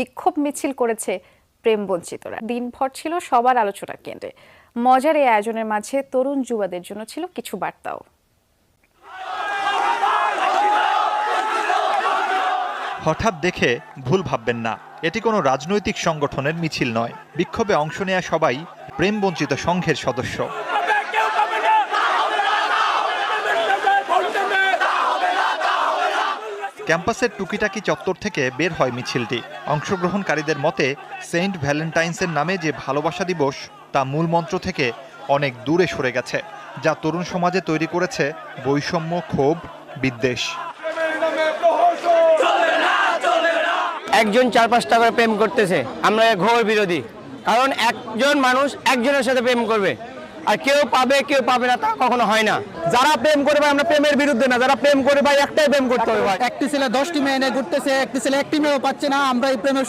বিক্ষোভ মিছিল করেছে প্রেম বঞ্চিতরা। দিনভর ছিল সবার আলোচনার কেন্দ্রে। মজার এই আয়োজনের মাঝে তরুণ যুবাদের জন্য ছিল কিছু বার্তাও। হঠাৎ দেখে ভুল ভাববেন না, এটি কোনো রাজনৈতিক সংগঠনের মিছিল নয়। বিক্ষোভে অংশ নেয়া সবাই প্রেম বঞ্চিত সংঘের সদস্য। ক্যাম্পাসের টুকিটাকি চত্বর থেকে বের হয় মিছিলটি। অংশগ্রহণকারীদের মতে সেন্ট ভ্যালেন্টাইন্সের নামে যে ভালোবাসা দিবস তা মূল মন্ত্র থেকে অনেক দূরে সরে গেছে, যা তরুণ সমাজে তৈরি করেছে বৈষম্য, ক্ষোভ, বিদ্বেষ। একজন 4-5টা করে প্রেম করতেছে, আমরা ঘোর বিরোধী। কারণ একজন মানুষ একজনের সাথে প্রেম করবে, আর কেউ পাবে কেউ পাবে না, তা কখনো হয় না। যারা প্রেম করে ভাই, আমরা প্রেমের বিরুদ্ধে না। যারা প্রেম করে ভাই, একটাই প্রেম করতে হবে ভাই। একটি ছেলে 10টি মেয়ে নিয়ে ঘুরতেছে, একটি ছেলে একটি মেয়েও পাচ্ছে না। আমরা এই প্রেমের